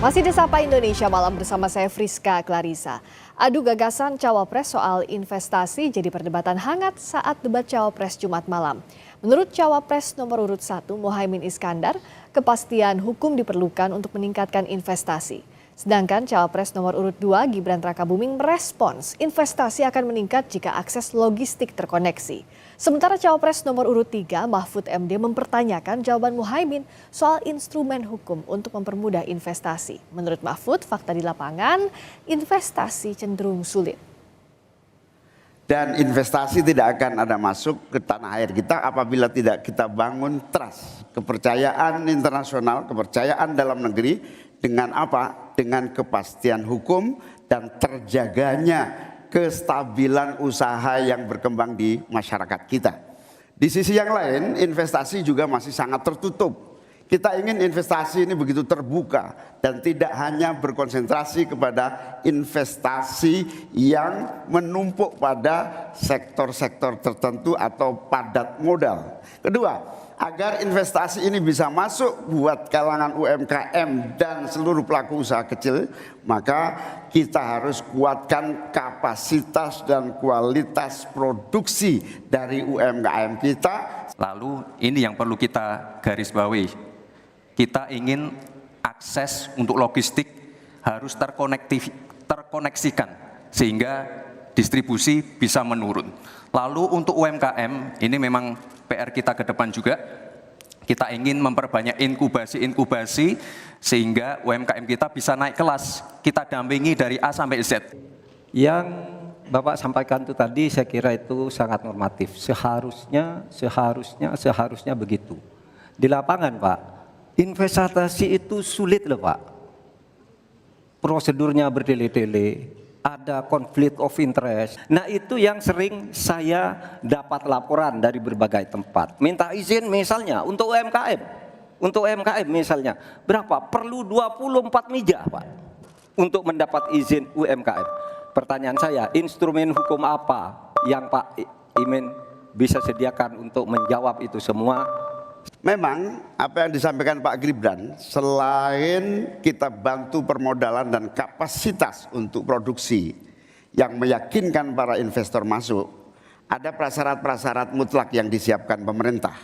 Masih di Sapa Indonesia Malam bersama saya Friska Clarissa. Adu gagasan Cawapres soal investasi jadi perdebatan hangat saat debat Cawapres Jumat malam. Menurut Cawapres nomor urut 1 Muhaimin Iskandar, kepastian hukum diperlukan untuk meningkatkan investasi. Sedangkan Cawapres nomor urut 2 Gibran Rakabuming merespons investasi akan meningkat jika akses logistik terkoneksi. Sementara Cawapres nomor urut 3 Mahfud MD mempertanyakan jawaban Muhaimin soal instrumen hukum untuk mempermudah investasi. Menurut Mahfud, fakta di lapangan investasi cenderung sulit. Dan investasi tidak akan ada masuk ke tanah air kita apabila tidak kita bangun trust, kepercayaan internasional, kepercayaan dalam negeri dengan apa? Dengan kepastian hukum dan terjaganya kestabilan usaha yang berkembang di masyarakat kita. Di sisi yang lain, investasi juga masih sangat tertutup. Kita ingin investasi ini begitu terbuka dan tidak hanya berkonsentrasi kepada investasi yang menumpuk pada sektor-sektor tertentu atau padat modal. Kedua, agar investasi ini bisa masuk buat kalangan UMKM dan seluruh pelaku usaha kecil, maka kita harus kuatkan kapasitas dan kualitas produksi dari UMKM kita. Lalu ini yang perlu kita garis bawahi. Kita ingin akses untuk logistik harus terkoneksikan sehingga distribusi bisa menurun. Lalu untuk UMKM ini memang PR kita ke depan juga. Kita ingin memperbanyak inkubasi sehingga UMKM kita bisa naik kelas. Kita dampingi dari A sampai Z. Yang Bapak sampaikan itu tadi saya kira itu sangat normatif. Seharusnya begitu. Di lapangan Pak, investasi itu sulit loh Pak. Prosedurnya bertele-tele, ada konflik of interest. Nah itu yang sering saya dapat laporan dari berbagai tempat. Minta izin misalnya untuk UMKM. Untuk UMKM misalnya, berapa? Perlu 24 meja Pak untuk mendapat izin UMKM. Pertanyaan saya, instrumen hukum apa yang Pak Imin bisa sediakan untuk menjawab itu semua? Memang apa yang disampaikan Pak Gibran, selain kita bantu permodalan dan kapasitas untuk produksi yang meyakinkan para investor masuk, ada prasyarat-prasyarat mutlak yang disiapkan pemerintah.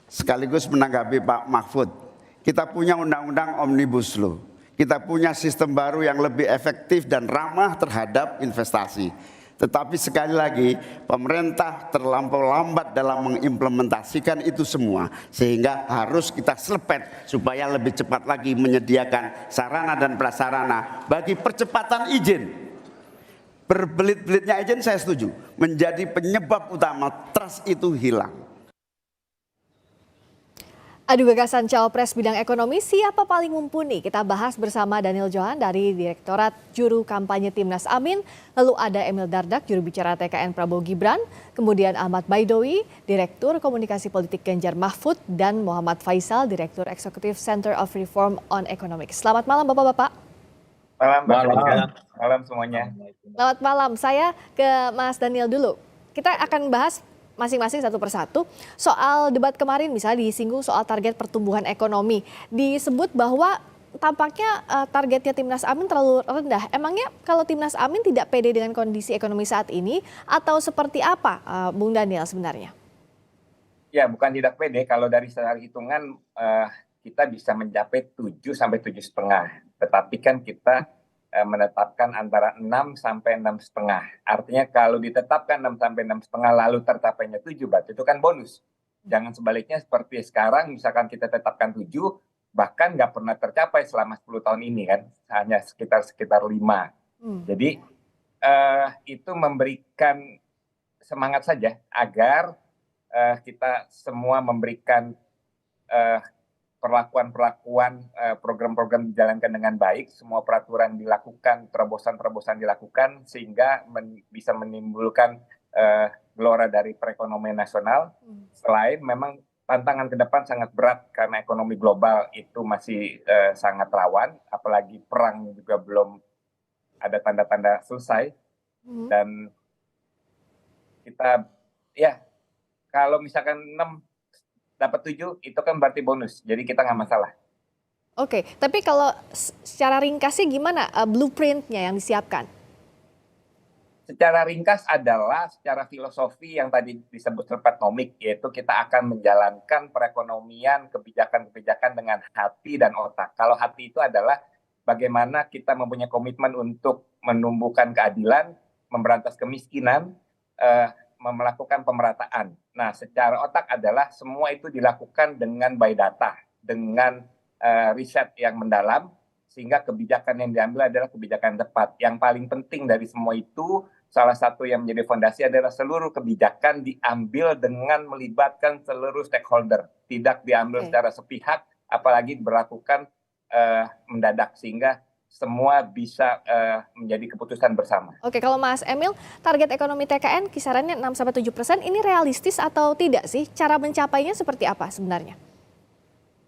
Sekaligus menanggapi Pak Mahfud, kita punya undang-undang Omnibus Law, kita punya sistem baru yang lebih efektif dan ramah terhadap investasi. Tetapi sekali lagi pemerintah terlampau lambat dalam mengimplementasikan itu semua, sehingga harus kita selepet supaya lebih cepat lagi menyediakan sarana dan prasarana bagi percepatan izin. Berbelit-belitnya izin saya setuju, menjadi penyebab utama trust itu hilang. Adu gagasan Cawapres bidang ekonomi siapa paling mumpuni? Kita bahas bersama Daniel Johan dari Direktorat Juru Kampanye Timnas Amin. Lalu ada Emil Dardak, juru bicara TKN Prabowo Gibran. Kemudian Ahmad Baidowi, Direktur Komunikasi Politik Ganjar Mahfud. Dan Muhammad Faisal, Direktur Eksekutif Center of Reform on Economics. Selamat malam Bapak-Bapak. Malam semuanya. Selamat malam, saya ke Mas Daniel dulu. Kita akan bahas masing-masing satu persatu. Soal debat kemarin misalnya disinggung soal target pertumbuhan ekonomi. Disebut bahwa tampaknya targetnya Timnas Amin terlalu rendah. Emangnya kalau Timnas Amin tidak pede dengan kondisi ekonomi saat ini atau seperti apa Bung Daniel sebenarnya? Ya bukan tidak pede, kalau dari secara hitungan kita bisa mencapai 7 sampai 7,5. Tetapi kan kita menetapkan antara 6 sampai 6,5. Artinya kalau ditetapkan 6 sampai 6,5 lalu tercapainya 7, berarti itu kan bonus. Jangan sebaliknya seperti sekarang, misalkan kita tetapkan 7, bahkan nggak pernah tercapai selama 10 tahun ini kan, hanya sekitar 5. Jadi itu memberikan semangat saja agar kita semua memberikan perlakuan program-program dijalankan dengan baik, semua peraturan dilakukan, terobosan-terobosan dilakukan sehingga bisa menimbulkan gelora dari perekonomian nasional. Selain memang tantangan ke depan sangat berat karena ekonomi global itu masih sangat rawan, apalagi perang juga belum ada tanda-tanda selesai. Dan kita ya kalau misalkan 6 dapat 7 itu kan berarti bonus, jadi kita nggak masalah. Oke, tapi kalau secara ringkasnya gimana blueprint-nya yang disiapkan? Secara ringkas adalah secara filosofi yang tadi disebut serpatomik, yaitu kita akan menjalankan perekonomian, kebijakan-kebijakan dengan hati dan otak. Kalau hati itu adalah bagaimana kita mempunyai komitmen untuk menumbuhkan keadilan, memberantas kemiskinan, melakukan pemerataan. Nah, secara otak adalah semua itu dilakukan dengan by data, dengan riset yang mendalam, sehingga kebijakan yang diambil adalah kebijakan yang tepat. Yang paling penting dari semua itu, salah satu yang menjadi fondasi adalah seluruh kebijakan diambil dengan melibatkan seluruh stakeholder, tidak diambil secara sepihak, apalagi diberlakukan mendadak, sehingga semua bisa menjadi keputusan bersama. Oke, kalau Mas Emil, target ekonomi TKN kisarannya 6-7%, ini realistis atau tidak sih? Cara mencapainya seperti apa sebenarnya?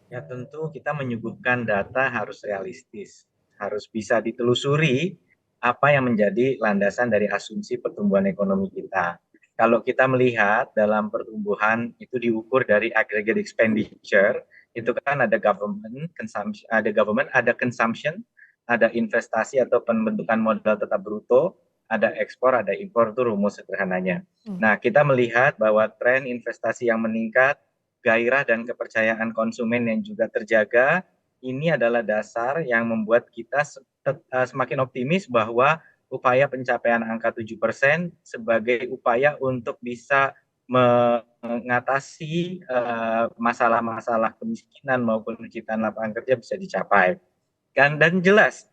Ya tentu kita menyuguhkan data harus realistis, harus bisa ditelusuri apa yang menjadi landasan dari asumsi pertumbuhan ekonomi kita. Kalau kita melihat dalam pertumbuhan itu diukur dari aggregate expenditure, itu kan ada government, ada consumption, ada investasi atau pembentukan modal tetap bruto, ada ekspor, ada impor, itu rumus sederhananya. Nah, kita melihat bahwa tren investasi yang meningkat, gairah dan kepercayaan konsumen yang juga terjaga, ini adalah dasar yang membuat kita semakin optimis bahwa upaya pencapaian angka 7% sebagai upaya untuk bisa mengatasi masalah-masalah kemiskinan maupun penciptaan lapangan kerja bisa dicapai. Dan jelas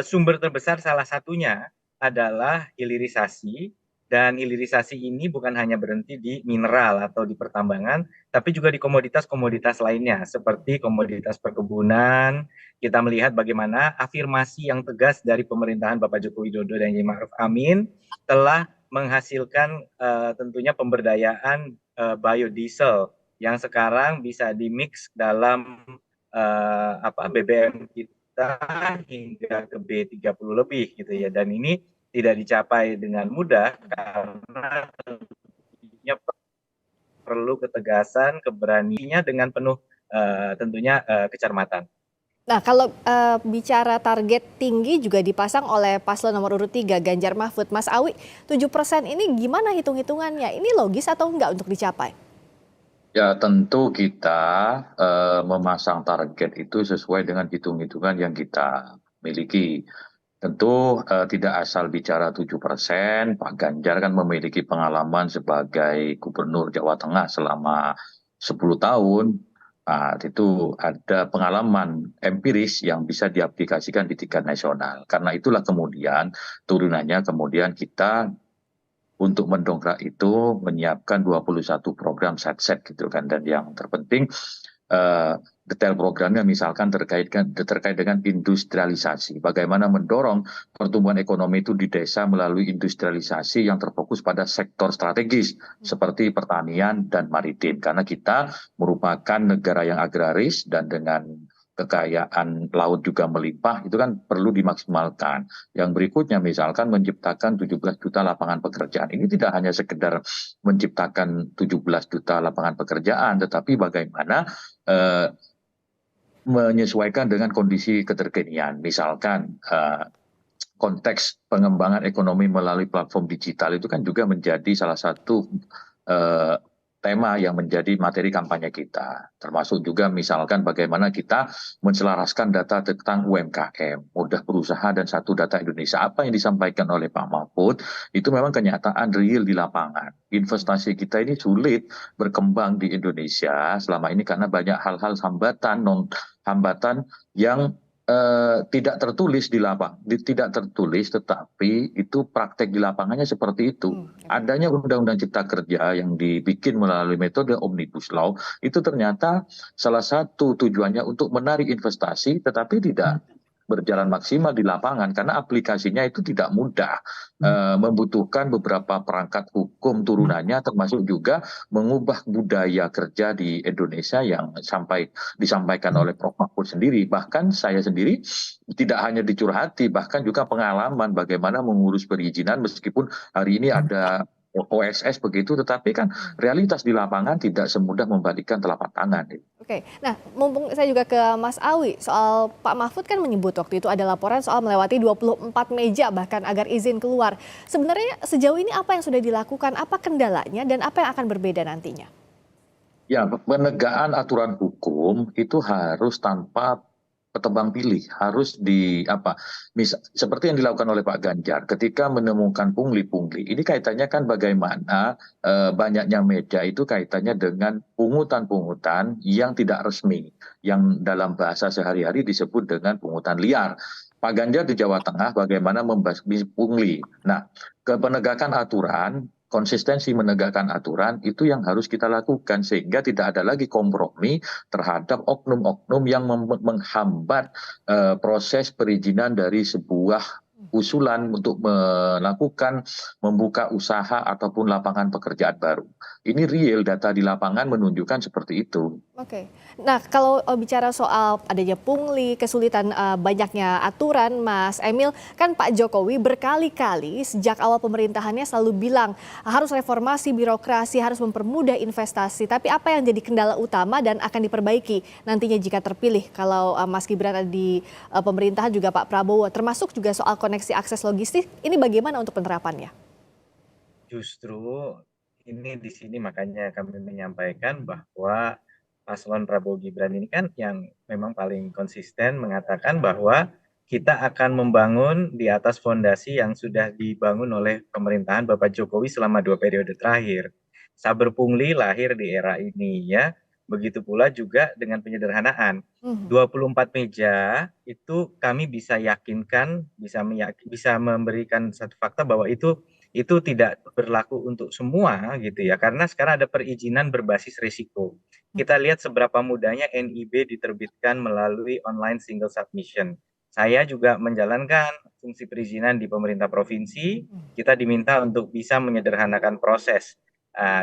sumber terbesar salah satunya adalah hilirisasi. Dan hilirisasi ini bukan hanya berhenti di mineral atau di pertambangan, tapi juga di komoditas-komoditas lainnya, seperti komoditas perkebunan. Kita melihat bagaimana afirmasi yang tegas dari pemerintahan Bapak Joko Widodo dan Kiai Ma'ruf Amin telah menghasilkan tentunya pemberdayaan biodiesel yang sekarang bisa dimix dalam BBM kita hingga ke B30 lebih gitu ya. Dan ini tidak dicapai dengan mudah karena tentunya perlu ketegasan, keberaniannya dengan penuh tentunya kecermatan. Nah, kalau bicara target tinggi juga dipasang oleh paslon nomor urut 3 Ganjar Mahfud. Mas Awi, 7% ini gimana hitung-hitungannya? Ini logis atau enggak untuk dicapai? Ya tentu kita memasang target itu sesuai dengan hitung-hitungan yang kita miliki. Tentu tidak asal bicara 7%, Pak Ganjar kan memiliki pengalaman sebagai Gubernur Jawa Tengah selama 10 tahun. Nah, itu ada pengalaman empiris yang bisa diaplikasikan di tingkat nasional. Karena itulah kemudian turunannya kemudian kita untuk mendongkrak itu menyiapkan 21 program set gitu kan. Dan yang terpenting detail programnya misalkan terkait dengan industrialisasi. Bagaimana mendorong pertumbuhan ekonomi itu di desa melalui industrialisasi yang terfokus pada sektor strategis seperti pertanian dan maritim. Karena kita merupakan negara yang agraris dan dengan kekayaan laut juga melimpah, itu kan perlu dimaksimalkan. Yang berikutnya misalkan menciptakan 17 juta lapangan pekerjaan. Ini tidak hanya sekedar menciptakan 17 juta lapangan pekerjaan, tetapi bagaimana menyesuaikan dengan kondisi keterkinian. Misalkan konteks pengembangan ekonomi melalui platform digital itu kan juga menjadi salah satu tema yang menjadi materi kampanye kita. Termasuk juga misalkan bagaimana kita menselaraskan data tentang UMKM, mudah berusaha dan satu data Indonesia. Apa yang disampaikan oleh Pak Mahfud itu memang kenyataan real di lapangan. Investasi kita ini sulit berkembang di Indonesia selama ini karena banyak hal-hal hambatan yang tidak tertulis di lapangan, tidak tertulis, tetapi itu praktek di lapangannya seperti itu. Adanya Undang-Undang Cipta Kerja yang dibikin melalui metode Omnibus Law itu ternyata salah satu tujuannya untuk menarik investasi, tetapi tidak berjalan maksimal di lapangan karena aplikasinya itu tidak mudah, membutuhkan beberapa perangkat hukum turunannya, termasuk juga mengubah budaya kerja di Indonesia yang disampaikan oleh Prof. Mahfud sendiri. Bahkan saya sendiri tidak hanya dicurhati, bahkan juga pengalaman bagaimana mengurus perizinan meskipun hari ini ada OSS begitu, tetapi kan realitas di lapangan tidak semudah membalikkan telapak tangan. Oke, nah mumpung saya juga ke Mas Awi, soal Pak Mahfud kan menyebut waktu itu ada laporan soal melewati 24 meja bahkan agar izin keluar. Sebenarnya sejauh ini apa yang sudah dilakukan, apa kendalanya dan apa yang akan berbeda nantinya? Ya, penegakan aturan hukum itu harus tanpa petebang pilih, harus seperti yang dilakukan oleh Pak Ganjar ketika menemukan pungli-pungli. Ini kaitannya kan bagaimana banyaknya media itu kaitannya dengan pungutan-pungutan yang tidak resmi, yang dalam bahasa sehari-hari disebut dengan pungutan liar. Pak Ganjar di Jawa Tengah bagaimana membasmi pungli. Nah, penegakan aturan, konsistensi menegakkan aturan itu yang harus kita lakukan sehingga tidak ada lagi kompromi terhadap oknum-oknum yang menghambat proses perizinan dari sebuah usulan untuk melakukan membuka usaha ataupun lapangan pekerjaan baru. Ini real, data di lapangan menunjukkan seperti itu. Oke, nah kalau bicara soal adanya pungli, kesulitan banyaknya aturan, Mas Emil, kan Pak Jokowi berkali-kali sejak awal pemerintahannya selalu bilang harus reformasi birokrasi, harus mempermudah investasi. Tapi apa yang jadi kendala utama dan akan diperbaiki nantinya jika terpilih kalau Mas Gibran ada di pemerintahan juga Pak Prabowo, termasuk juga soal koneksi akses logistik, ini bagaimana untuk penerapannya? Justru ini di sini makanya kami menyampaikan bahwa paslon Prabowo Gibran ini kan yang memang paling konsisten mengatakan bahwa kita akan membangun di atas fondasi yang sudah dibangun oleh pemerintahan Bapak Jokowi selama 2 periode terakhir. Saber pungli lahir di era ini ya. Begitu pula juga dengan penyederhanaan. 24 meja itu kami bisa yakinkan, bisa memberikan satu fakta bahwa itu tidak berlaku untuk semua gitu ya, karena sekarang ada perizinan berbasis risiko. Kita lihat seberapa mudahnya NIB diterbitkan melalui online single submission. Saya juga menjalankan fungsi perizinan di pemerintah provinsi, kita diminta untuk bisa menyederhanakan proses.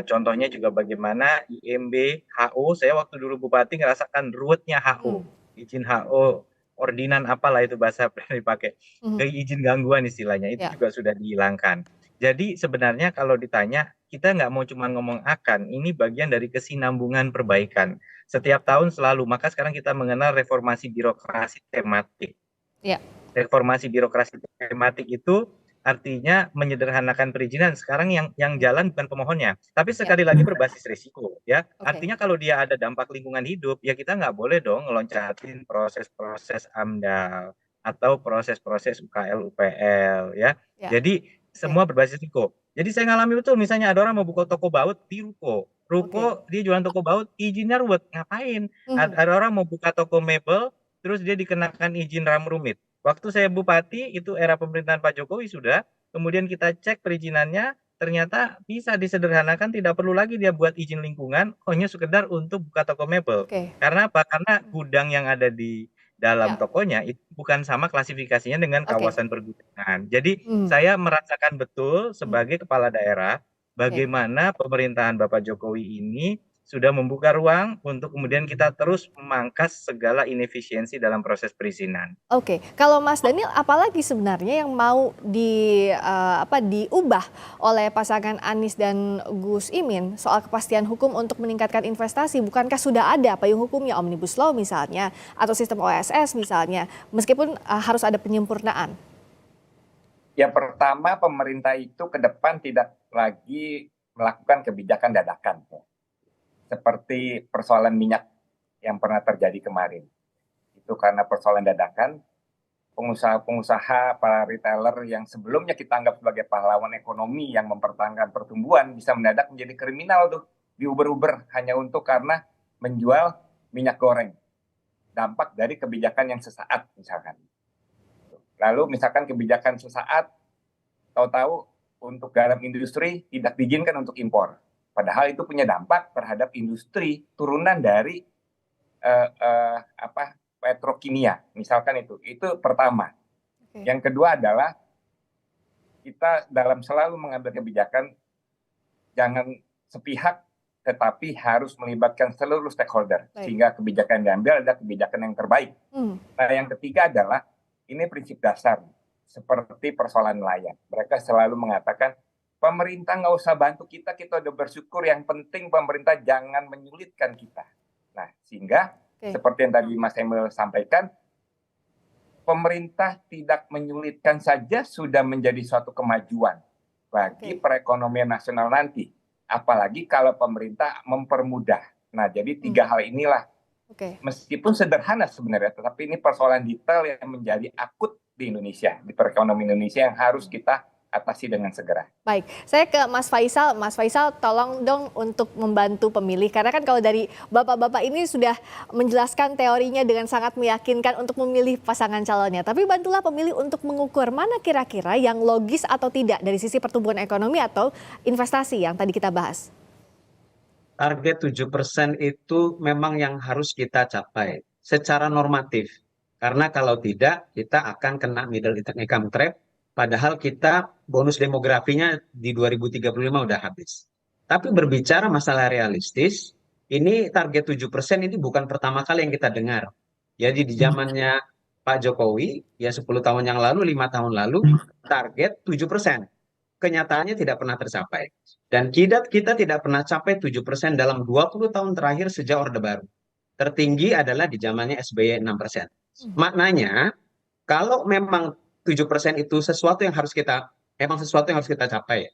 Contohnya juga bagaimana IMB, HO, saya waktu dulu bupati ngerasakan ruwetnya HO, izin HO, ordinan apalah itu bahasa yang dipakai, izin gangguan istilahnya, itu juga sudah dihilangkan. Jadi sebenarnya kalau ditanya, kita nggak mau cuma ngomong akan, ini bagian dari kesinambungan perbaikan. Setiap tahun selalu, maka sekarang kita mengenal reformasi birokrasi tematik. Ya. Reformasi birokrasi tematik itu artinya menyederhanakan perizinan. Sekarang yang jalan bukan pemohonnya, tapi sekali lagi berbasis risiko ya. Artinya kalau dia ada dampak lingkungan hidup, ya kita nggak boleh dong ngeloncatin proses-proses AMDAL atau proses-proses UKL UPL ya. Jadi semua berbasis risiko. Jadi saya ngalami betul, misalnya ada orang mau buka toko baut di ruko dia jualan toko baut, izinnya ruwet, ngapain? Ada orang mau buka toko mebel, terus dia dikenakan izin rumit. Waktu saya bupati, itu era pemerintahan Pak Jokowi sudah, kemudian kita cek perizinannya, ternyata bisa disederhanakan, tidak perlu lagi dia buat izin lingkungan, hanya sekedar untuk buka toko mebel. Karena apa? Karena gudang yang ada di dalam tokonya itu bukan sama klasifikasinya dengan kawasan pergudangan. Jadi saya merasakan betul sebagai kepala daerah, bagaimana pemerintahan Bapak Jokowi ini sudah membuka ruang untuk kemudian kita terus memangkas segala inefisiensi dalam proses perizinan. Oke, kalau Mas Daniel, apalagi sebenarnya yang mau diubah oleh pasangan Anies dan Gus Imin soal kepastian hukum untuk meningkatkan investasi? Bukankah sudah ada payung hukumnya, Omnibus Law misalnya, atau sistem OSS misalnya, meskipun harus ada penyempurnaan? Ya, pertama pemerintah itu ke depan tidak lagi melakukan kebijakan dadakan ya. Seperti persoalan minyak yang pernah terjadi kemarin. Itu karena persoalan dadakan, pengusaha-pengusaha, para retailer yang sebelumnya kita anggap sebagai pahlawan ekonomi yang mempertahankan pertumbuhan bisa mendadak menjadi kriminal tuh, diuber-uber hanya untuk karena menjual minyak goreng. Dampak dari kebijakan yang sesaat misalkan. Lalu misalkan kebijakan sesaat, tahu-tahu untuk garam industri tidak diizinkan untuk impor. Padahal itu punya dampak terhadap industri turunan dari petrokimia, misalkan itu pertama. Yang kedua adalah kita dalam selalu mengambil kebijakan jangan sepihak, tetapi harus melibatkan seluruh stakeholder sehingga kebijakan yang diambil adalah kebijakan yang terbaik. Nah, yang ketiga adalah ini prinsip dasar seperti persoalan nelayan. Mereka selalu mengatakan Pemerintah nggak usah bantu kita, kita udah bersyukur. Yang penting pemerintah jangan menyulitkan kita. Nah, sehingga seperti yang tadi Mas Emil sampaikan, pemerintah tidak menyulitkan saja sudah menjadi suatu kemajuan bagi perekonomian nasional nanti. Apalagi kalau pemerintah mempermudah. Nah, jadi 3 hal inilah, meskipun sederhana sebenarnya, tetapi ini persoalan detail yang menjadi akut di Indonesia, di perekonomian Indonesia yang harus kita atasi dengan segera. Baik, saya ke Mas Faisal. Mas Faisal, tolong dong untuk membantu pemilih. Karena kan kalau dari bapak-bapak ini sudah menjelaskan teorinya dengan sangat meyakinkan untuk memilih pasangan calonnya. Tapi bantulah pemilih untuk mengukur mana kira-kira yang logis atau tidak dari sisi pertumbuhan ekonomi atau investasi yang tadi kita bahas. Target 7% itu memang yang harus kita capai secara normatif. Karena kalau tidak, kita akan kena middle income trap. Padahal kita bonus demografinya di 2035 udah habis. Tapi berbicara masalah realistis, ini target 7% ini bukan pertama kali yang kita dengar. Jadi di zamannya Pak Jokowi, ya 10 tahun yang lalu, 5 tahun lalu, target 7%. Kenyataannya tidak pernah tercapai. Dan kita tidak pernah capai 7% dalam 20 tahun terakhir sejak Orde Baru. Tertinggi adalah di zamannya SBY 6%. Maknanya, kalau memang 7% itu sesuatu yang harus kita capai.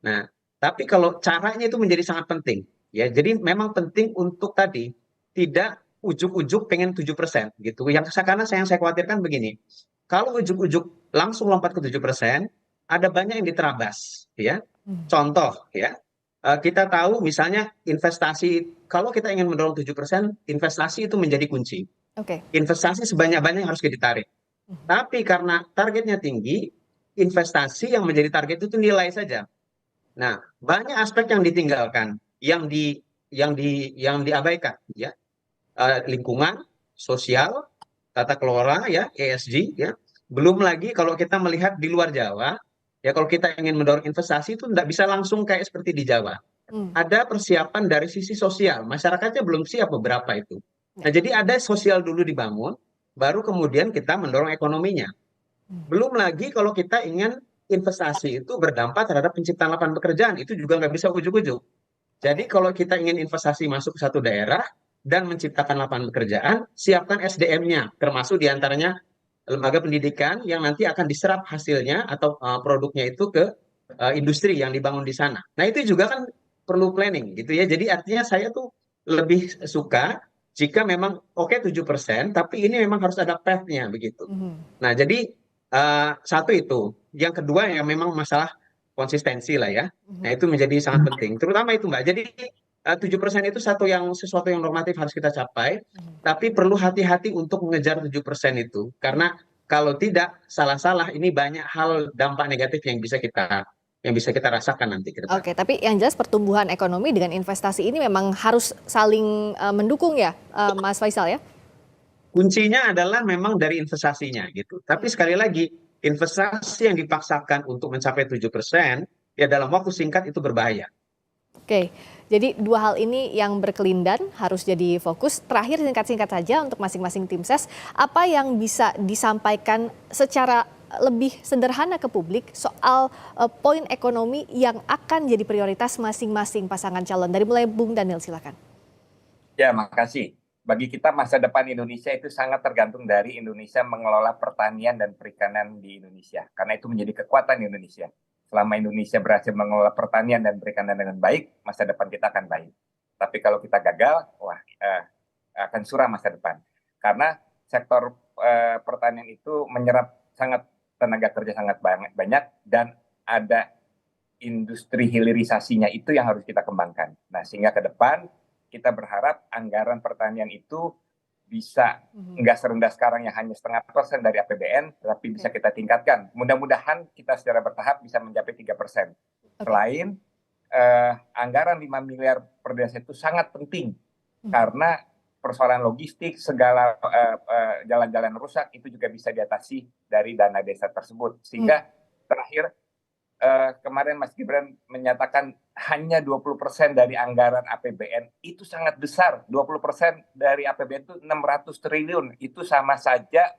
Nah, tapi kalau caranya itu menjadi sangat penting. Ya, jadi memang penting untuk tadi tidak ujuk-ujuk pengen 7% gitu. Yang saya khawatirkan begini. Kalau ujuk-ujuk langsung lompat ke 7%, ada banyak yang diterabas, ya. Contoh, ya. Kita tahu misalnya investasi, kalau kita ingin mendorong 7%, investasi itu menjadi kunci. Investasi sebanyak-banyak harus ditarik. Tapi karena targetnya tinggi, investasi yang menjadi target itu nilai saja. Nah, banyak aspek yang ditinggalkan, yang diabaikan, ya. Lingkungan, sosial, tata kelola, ya, ESG, ya. Belum lagi kalau kita melihat di luar Jawa, ya kalau kita ingin mendorong investasi itu tidak bisa langsung kayak seperti di Jawa. Ada persiapan dari sisi sosial, masyarakatnya belum siap beberapa itu. Nah, jadi ada sosial dulu dibangun, baru kemudian kita mendorong ekonominya. Belum lagi kalau kita ingin investasi itu berdampak terhadap penciptaan lapangan pekerjaan, itu juga nggak bisa ujuk-ujuk. Jadi kalau kita ingin investasi masuk ke satu daerah dan menciptakan lapangan pekerjaan, siapkan SDM-nya, termasuk diantaranya lembaga pendidikan yang nanti akan diserap hasilnya atau produknya itu ke industri yang dibangun di sana. Nah, itu juga kan perlu planning gitu ya. Jadi artinya saya tuh lebih suka jika memang 7%, tapi ini memang harus ada path-nya begitu. Nah, jadi satu itu. Yang kedua yang memang masalah konsistensi lah ya. Nah, itu menjadi sangat penting. Terutama itu Mbak. Jadi 7% itu sesuatu yang normatif harus kita capai, tapi perlu hati-hati untuk mengejar 7% itu. Karena kalau tidak, salah-salah ini banyak hal dampak negatif yang bisa kita rasakan nanti ke depan. Oke, tapi yang jelas pertumbuhan ekonomi dengan investasi ini memang harus saling mendukung ya, Mas Faisal ya? Kuncinya adalah memang dari investasinya gitu. Tapi sekali lagi, investasi yang dipaksakan untuk mencapai 7%, ya dalam waktu singkat itu berbahaya. Oke, jadi dua hal ini yang berkelindan harus jadi fokus. Terakhir singkat-singkat saja untuk masing-masing tim ses, apa yang bisa disampaikan secara lebih sederhana ke publik soal poin ekonomi yang akan jadi prioritas masing-masing pasangan calon. Dari mulai Bung Daniel, silakan. Ya, makasih. Bagi kita masa depan Indonesia itu sangat tergantung dari Indonesia mengelola pertanian dan perikanan di Indonesia. Karena itu menjadi kekuatan Indonesia. Selama Indonesia berhasil mengelola pertanian dan perikanan dengan baik, masa depan kita akan baik. Tapi kalau kita gagal, akan suram masa depan. Karena sektor pertanian itu menyerap tenaga kerja sangat banyak dan ada industri hilirisasinya itu yang harus kita kembangkan. Nah, sehingga ke depan kita berharap anggaran pertanian itu bisa nggak serendah sekarang yang hanya 0,5% dari APBN, tapi bisa kita tingkatkan. Mudah-mudahan kita secara bertahap bisa mencapai 3%. Selain anggaran 5 miliar per desa itu sangat penting karena persoalan logistik, segala jalan-jalan rusak itu juga bisa diatasi dari dana desa tersebut. Sehingga terakhir kemarin Mas Gibran menyatakan hanya 20% dari anggaran APBN, itu sangat besar. 20% dari APBN itu 600 triliun. Itu sama saja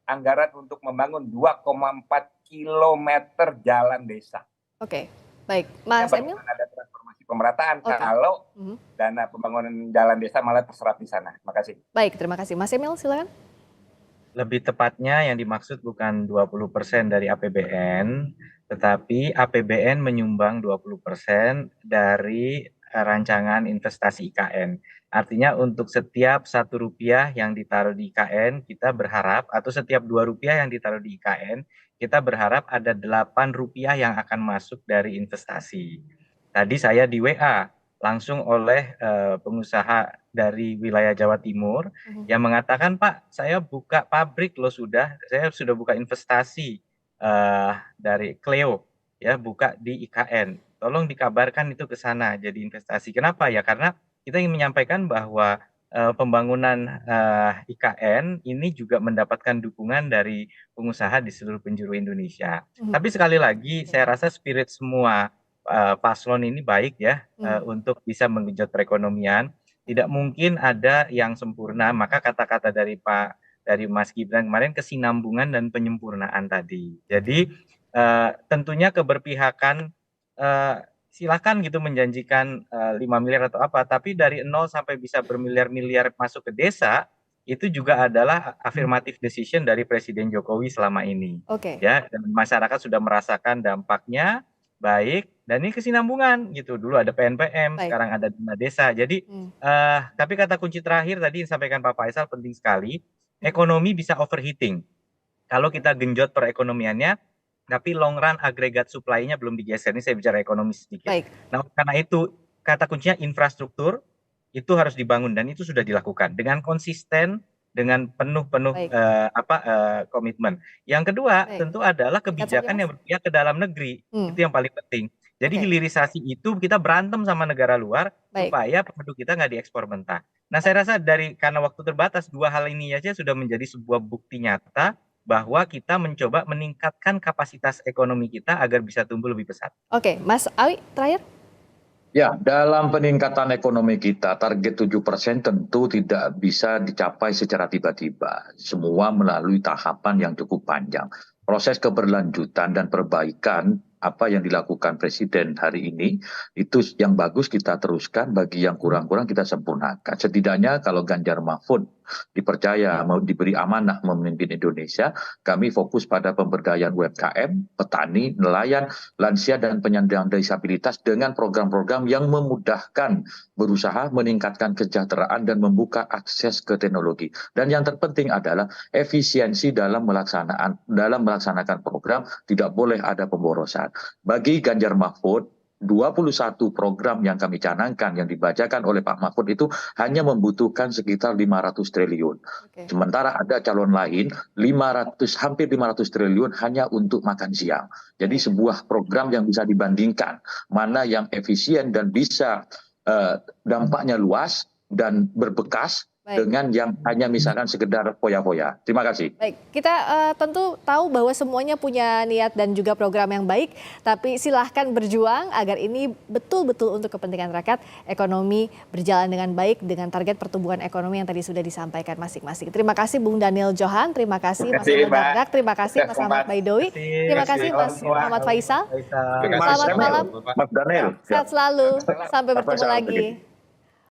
anggaran untuk membangun 2,4 kilometer jalan desa. Oke. Baik, Ya, Mas Emil. bagaimana ada transformasi pemerataan Oke. kalau Mhm. dana pembangunan jalan desa malah terserap di sana. Makasih. Baik, terima kasih. Mas Emil, silakan. Lebih tepatnya yang dimaksud bukan 20% dari APBN, tetapi APBN menyumbang 20% dari rancangan investasi IKN. Artinya untuk setiap Rp1 yang ditaruh di IKN, kita berharap, atau setiap Rp2 yang ditaruh di IKN, kita berharap ada Rp8 yang akan masuk dari investasi. Tadi saya di WA langsung oleh pengusaha dari wilayah Jawa Timur yang mengatakan, Pak, saya buka pabrik loh saya sudah buka investasi dari Cleo, ya buka di IKN. Tolong dikabarkan itu ke sana jadi investasi. Kenapa ya? Karena kita ingin menyampaikan bahwa pembangunan IKN ini juga mendapatkan dukungan dari pengusaha di seluruh penjuru Indonesia. Tapi sekali lagi, saya rasa spirit semua paslon ini baik ya untuk bisa menggenjot perekonomian. Tidak mungkin ada yang sempurna, maka kata-kata dari Mas Gibran kemarin kesinambungan dan penyempurnaan tadi. Jadi tentunya keberpihakan silakan gitu menjanjikan 5 miliar atau apa, tapi dari 0 sampai bisa bermiliar-miliar masuk ke desa itu juga adalah affirmative decision dari Presiden Jokowi selama ini. Oke. Ya, dan masyarakat sudah merasakan dampaknya baik, dan ini kesinambungan gitu. Dulu ada PNPM, Baik. sekarang ada dana desa. Jadi tapi kata kunci terakhir tadi yang disampaikan Pak Faisal penting sekali, ekonomi bisa overheating. Kalau kita genjot perekonomiannya, tapi long run agregat supply-nya belum digeser. Ini saya bicara ekonomi sedikit. Baik. Nah, karena itu kata kuncinya infrastruktur itu harus dibangun dan itu sudah dilakukan dengan konsisten, dengan penuh Baik. komitmen. Yang kedua Baik. tentu adalah Singkat saja, kebijakan Mas. yang berpihak ke dalam negeri. Itu yang paling penting. Jadi Oke. hilirisasi itu kita berantem sama negara luar Baik. supaya produk kita nggak diekspor mentah. Nah, saya rasa karena waktu terbatas, dua hal ini aja sudah menjadi sebuah bukti nyata bahwa kita mencoba meningkatkan kapasitas ekonomi kita agar bisa tumbuh lebih besar. Oke, Mas Awi, terakhir. Ya, dalam peningkatan ekonomi kita, target 7% tentu tidak bisa dicapai secara tiba-tiba. Semua melalui tahapan yang cukup panjang. Proses keberlanjutan dan perbaikan apa yang dilakukan Presiden hari ini, itu yang bagus kita teruskan, bagi yang kurang-kurang kita sempurnakan. Setidaknya kalau Ganjar Mahfud dipercaya, mau diberi amanah memimpin Indonesia, kami fokus pada pemberdayaan UMKM, petani, nelayan, lansia, dan penyandang disabilitas dengan program-program yang memudahkan berusaha, meningkatkan kesejahteraan, dan membuka akses ke teknologi. Dan yang terpenting adalah efisiensi dalam melaksanakan program, tidak boleh ada pemborosan. Bagi Ganjar Mahfud, 21 program yang kami canangkan, yang dibacakan oleh Pak Mahfud itu hanya membutuhkan sekitar 500 triliun. Sementara ada calon lain, hampir 500 triliun hanya untuk makan siang. Jadi sebuah program yang bisa dibandingkan, mana yang efisien dan bisa dampaknya luas dan berbekas, dengan yang hanya misalkan sekedar foya-foya. Terima kasih. Baik, kita tentu tahu bahwa semuanya punya niat dan juga program yang baik, tapi silahkan berjuang agar ini betul-betul untuk kepentingan rakyat, ekonomi berjalan dengan baik dengan target pertumbuhan ekonomi yang tadi sudah disampaikan masing-masing. Terima kasih Bung Daniel Johan, terima kasih Mas Emil Dardak, terima kasih Mas Ahmad Baidowi, terima kasih Mas Muhammad Faisal. Selamat malam. Mas Daniel. Sehat selalu, sampai bertemu lagi.